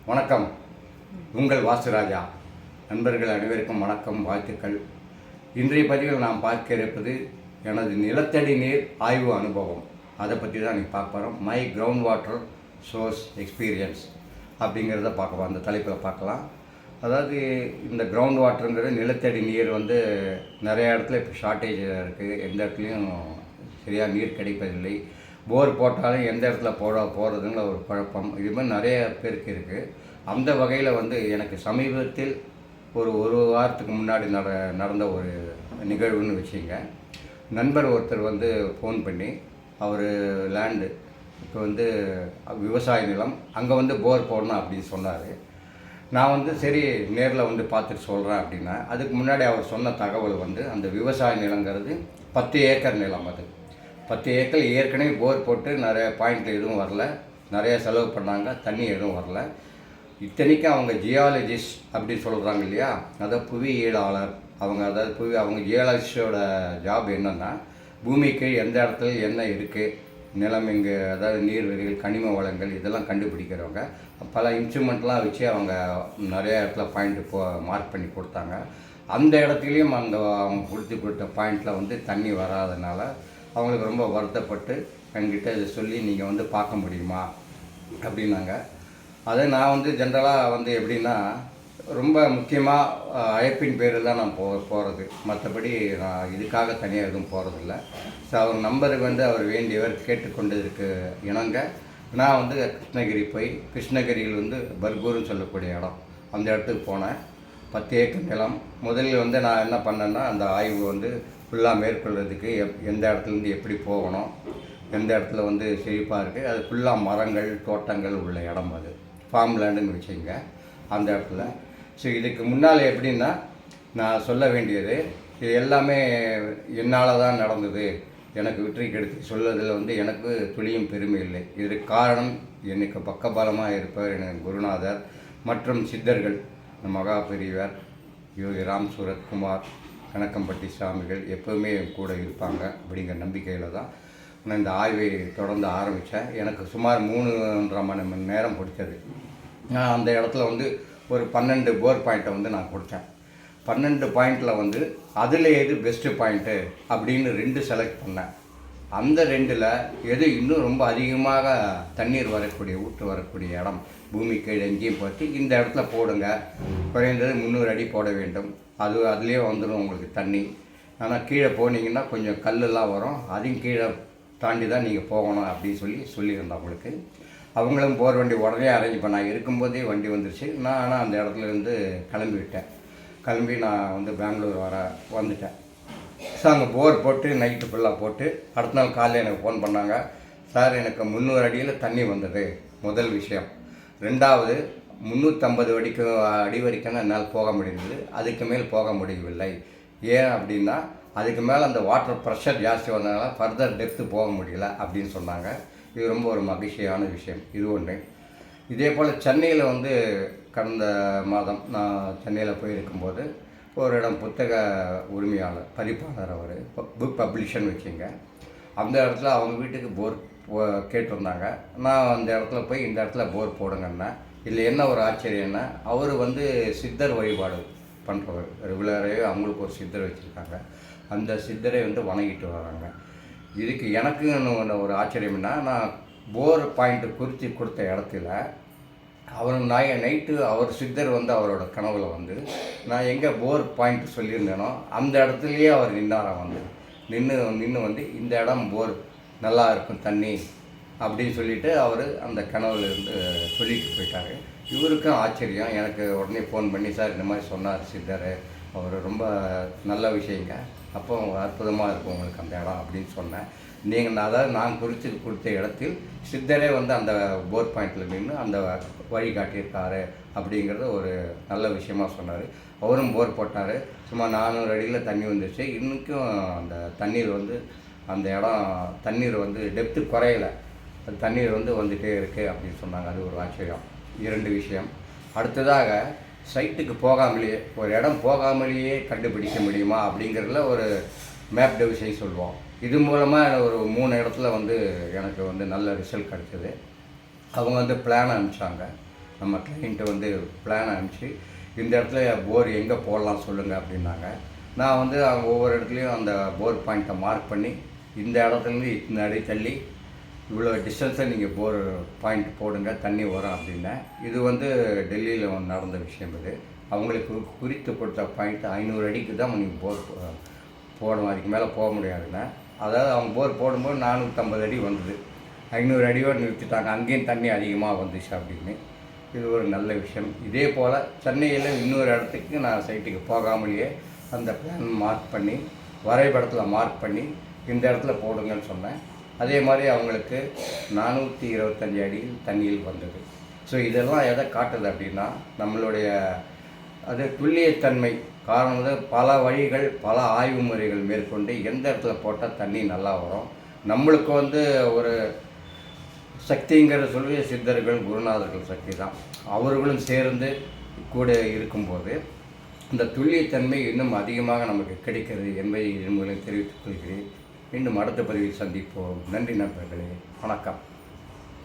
வணக்கம். உங்கள் வாசுராஜா. நண்பர்கள் அனைவருக்கும் வணக்கம், வாழ்த்துக்கள். இன்றைய பதிவில் நாம் பார்க்க இருப்பது எனது நிலத்தடி நீர் ஆய்வு அனுபவம். அதை பற்றி தான் நீங்கள் பார்க்க போகிறோம். My ground water source experience அப்படிங்கிறத பார்க்கலாம். அந்த தலைப்பில் பார்க்கலாம். அதாவது இந்த கிரவுண்ட் வாட்டருங்கிறது நிலத்தடி நீர் நிறைய இடத்துல இப்போ ஷார்ட்டேஜ் இருக்குது. எந்த இடத்துலையும் சரியாக நீர் கிடைப்பதில்லை. போர் போட்டாலும் எந்த இடத்துல போகிறதுங்கிற ஒரு குழப்பம், இது மாதிரி நிறைய பேருக்கு இருக்குது. அந்த வகையில் எனக்கு சமீபத்தில் ஒரு வாரத்துக்கு முன்னாடி நடந்த ஒரு நிகழ்வுன்னு வச்சுங்க. நண்பர் ஒருத்தர் ஃபோன் பண்ணி அவர் லேண்டு இப்போ விவசாய நிலம் அங்கே போர் போடணும் அப்படின்னு சொன்னார். நான் சரி நேரில் பார்த்துட்டு சொல்கிறேன் அப்படின்னா, அதுக்கு முன்னாடி அவர் சொன்ன தகவல் அந்த விவசாய நிலங்கிறது 10 ஏக்கர் நிலம். அது 10 ஏக்கர் ஏற்கனவே போர் போட்டு நிறைய பாயிண்டில் எதுவும் வரல, நிறைய செலவு பண்ணாங்க, தண்ணி எதுவும் வரல. இத்தனைக்கும் அவங்க ஜியாலஜிஸ்ட் அப்படி சொல்கிறாங்க இல்லையா, அதாவது புவியியலாளர். அவங்க ஜியாலஜிஸ்டோட ஜாப் என்னென்னா, பூமிக்கு எந்த இடத்துல என்ன இருக்குது, நிலம் எங்கே, அதாவது நீர்வெளிகள், கனிம வளங்கள், இதெல்லாம் கண்டுபிடிக்கிறவங்க. பல இன்ஸ்ட்ருமெண்ட்லாம் வச்சு அவங்க நிறைய இடத்துல பாயிண்ட்டு மார்க் பண்ணி கொடுத்தாங்க. அந்த இடத்துலையும் அவங்க கொடுத்த பாயிண்டில் தண்ணி வராதனால அவங்களுக்கு ரொம்ப வருத்தப்பட்டு என்கிட்ட இதை சொல்லி நீங்கள் பார்க்க முடியுமா அப்படின்னாங்க. அதை நான் ஜென்ரலாக எப்படின்னா, ரொம்ப முக்கியமாக அழைப்பின் பேரில் தான் நான் போகிறது. மற்றபடி நான் இதுக்காக தனியாக எதுவும் போகிறதில்ல. ஸோ அவர் நம்பருக்கு அவர் வேண்டியவர் கேட்டுக்கொண்டதற்கு இணங்க நான் கிருஷ்ணகிரி போய், கிருஷ்ணகிரியில் பர்கூர்னு சொல்லக்கூடிய இடம், அந்த இடத்துக்கு போனேன். 10 ஏக்கர் நிலம். முதலில் நான் என்ன பண்ணேன்னா, அந்த ஆய்வு ஃபுல்லாக மேற்கொள்கிறதுக்கு எந்த இடத்துலேருந்து எப்படி போகணும், எந்த இடத்துல செழிப்பாக இருக்குது, அது ஃபுல்லாக மரங்கள், தோட்டங்கள் உள்ள இடம். அது ஃபார்ம் லேண்டுன்னு வச்சுங்க அந்த இடத்துல. ஸோ இதுக்கு முன்னால் எப்படின்னா, நான் சொல்ல வேண்டியது இது எல்லாமே என்னால் தான் நடந்தது, எனக்கு வெற்றி கிடைத்து சொல்வதில் எனக்கு துளியும் பெருமை இல்லை. இதற்கு காரணம் எனக்கு பக்கபலமாக இருப்பவர் எனக்கு குருநாதர் மற்றும் சித்தர்கள், மகா பெரியவர் யோகி ராம் சூரத்குமார், கணக்கம்பட்டி சாமிகள் எப்போவுமே கூட இருப்பாங்க அப்படிங்கிற நம்பிக்கையில் தான் நான் இந்த ஆய்வை தொடர்ந்து ஆரம்பித்தேன். எனக்கு சுமார் 3.5 மணி நேரம் பிடிச்சது. நான் அந்த இடத்துல ஒரு 12 போர் பாயிண்ட்டை நான் கொடுத்தேன். 12 பாயிண்டில் அதில் எது பெஸ்ட்டு பாயிண்ட்டு அப்படின்னு 2 செலக்ட் பண்ணேன். அந்த 2ல் எது இன்னும் ரொம்ப அதிகமாக தண்ணீர் ஊற்று வரக்கூடிய இடம், பூமிக்கு எங்கேயும் பார்த்து இந்த இடத்துல போடுங்க, குறைந்தது 300 அடி போட வேண்டும், அதுலேயே வந்துடும் உங்களுக்கு தண்ணி. ஆனால் கீழே போனீங்கன்னா கொஞ்சம் கல்லெல்லாம் வரும், அதையும் கீழே தாண்டி தான் நீங்கள் போகணும் அப்படின்னு சொல்லியிருந்தேன் அவங்களுக்கு. அவங்களும் போர் வண்டி உடனே அரேஞ்ச் பண்ண, இருக்கும்போதே வண்டி வந்துருச்சு. நான் ஆனால் அந்த இடத்துலேருந்து கிளம்பி நான் பெங்களூர் வந்துட்டேன். ஸோ அங்கே போர் போட்டு நைட்டு ஃபுல்லாக போட்டு அடுத்த நாள் காலையில் எனக்கு ஃபோன் பண்ணாங்க. சார், எனக்கு 300 அடியில் தண்ணி வந்தது, முதல் விஷயம். 2வது 350 அடி வரைக்கும் என்னால் போக முடிந்தது, அதுக்கு மேல் போக முடியவில்லை. ஏன் அப்படின்னா, அதுக்கு மேலே அந்த வாட்டர் ப்ரெஷர் ஜாஸ்தி வந்ததுனால ஃபர்தர் டெப்த்து போக முடியல அப்படின்னு சொன்னாங்க. இது ரொம்ப ஒரு மகிழ்ச்சியான விஷயம். இது ஒன்று. இதே போல் சென்னையில் கடந்த மாதம் நான் சென்னையில் போயிருக்கும்போது ஒரு இடம், புத்தக உரிமையாளர், பதிப்பாளர், அவர் புக் பப்ளிஷன் வச்சுங்க. அந்த இடத்துல அவங்க வீட்டுக்கு போர் கேட்டிருந்தாங்க. நான் அந்த இடத்துல போய் இந்த இடத்துல போர் போடுங்கன்னா, இதில் என்ன ஒரு ஆச்சரியன்னா, அவர் சித்தர் வழிபாடு பண்ணுறவர், ரெகுலராகவே அவங்களுக்கு ஒரு சித்தர் வச்சுருக்காங்க. அந்த சித்தரை வணங்கிட்டு வராங்க. இதுக்கு எனக்கு ஒரு ஆச்சரியம்னா, நான் போர் பாயிண்ட்டு குறித்து கொடுத்த இடத்துல அவர் நைட்டு அவர் சித்தர் அவரோட கனவில் நான் எங்கே போர் பாயிண்ட் சொல்லியிருந்தேனோ அந்த இடத்துலையே அவர் நின்னாராம். நின்று இந்த இடம் போர் நல்லா இருக்கும் தண்ணி அப்படின்னு சொல்லிவிட்டு அவர் அந்த கனவுல சொல்லிட்டு போயிட்டார். இவருக்கும் ஆச்சரியம். எனக்கு உடனே ஃபோன் பண்ணி, சார் இந்த மாதிரி சொன்னார் சித்தர், அவர் ரொம்ப நல்ல விஷயங்க, அப்போ அற்புதமாக இருக்கும் உங்களுக்கு அந்த இடம் அப்படின்னு சொன்னேன். அதாவது நான் குறித்து கொடுத்த இடத்தில் சித்தரே அந்த போர் பாயிண்டில் நின்று அந்த வழி காட்டியிருக்காரு அப்படிங்கிறது ஒரு நல்ல விஷயமாக சொன்னார். அவரும் போர் போட்டார். சும்மா 400 அடியில் தண்ணி வந்துச்சு. இன்றைக்கும் அந்த தண்ணீர் அந்த இடம் தண்ணீர் டெப்த்து குறையலை, அது தண்ணீர் வந்துகிட்டே இருக்குது அப்படின்னு சொன்னாங்க. அது ஒரு ஆச்சரியம். 2 விஷயம். அடுத்ததாக, சைட்டுக்கு போகாமலேயே, ஒரு இடம் போகாமலேயே கண்டுபிடிக்க முடியுமா அப்படிங்கிறதுல ஒரு மேப் டிவிஷன் சொல்லுவோம். இது மூலமாக ஒரு 3 இடத்துல எனக்கு நல்ல ரிசல்ட் கிடச்சிது. அவங்க பிளான் அனுப்பிச்சாங்க. நம்ம கிளைண்ட்டு வந்து பிளான் அனுப்பிச்சு இந்த இடத்துல போர் எங்கே போடலாம் சொல்லுங்கள் அப்படின்னாங்க. நான் வந்து அவங்க ஒவ்வொரு இடத்துலையும் அந்த போர் பாயிண்ட்டை மார்க் பண்ணி இந்த இடத்துலேருந்து இத்தனை அடி தள்ளி இவ்வளோ டிஸ்டன்ஸை நீங்கள் போர் பாயிண்ட் போடுங்க, தண்ணி வரும் அப்படின்னேன். இது வந்து டெல்லியில் நடந்த விஷயம். இது அவங்களுக்கு குறித்து கொடுத்த பாயிண்ட் 500 அடிக்கு தான் நீங்கள் போர் போடணும், அதுக்கு மேலே போக முடியாதுன்னு. அதாவது அவங்க போர் போடும்போது 450 அடி வந்தது, 500 அடியோடு நிறுத்திட்டாங்க. அங்கேயும் தண்ணி அதிகமாக வந்துச்சு அப்படின்னு. இது ஒரு நல்ல விஷயம். இதே போல் சென்னையில் இன்னொரு இடத்துக்கு நான் சைட்டுக்கு போகாமலேயே அந்த பிளான் மார்க் பண்ணி வரைபடத்தில் மார்க் பண்ணி இந்த இடத்துல போடுங்கன்னு சொன்னேன். அதே மாதிரி அவங்களுக்கு 425 அடியில் தண்ணியில் வந்தது. ஸோ இதெல்லாம் எதை காட்டுது அப்படின்னா நம்மளுடைய அது துல்லியத்தன்மை. காரணம் வந்து பல வழிகள் பல ஆய்வு முறைகள் மேற்கொண்டு எந்த இடத்துல போட்டால் தண்ணி நல்லா வரும். நம்மளுக்கு வந்து ஒரு சக்திங்கிற சொல்லி சித்தர்கள் குருநாதர்கள் சக்தி தான், அவர்களும் சேர்ந்து கூட இருக்கும்போது இந்த துல்லியத்தன்மை இன்னும் அதிகமாக நமக்கு கிடைக்கிறது என்பதை இதன் மூலம் தெரிவித்துக் கொள்கிறேன். மீண்டும் அடுத்த பதிவில் சந்திப்போம். நன்றி நண்பர்களே, வணக்கம்.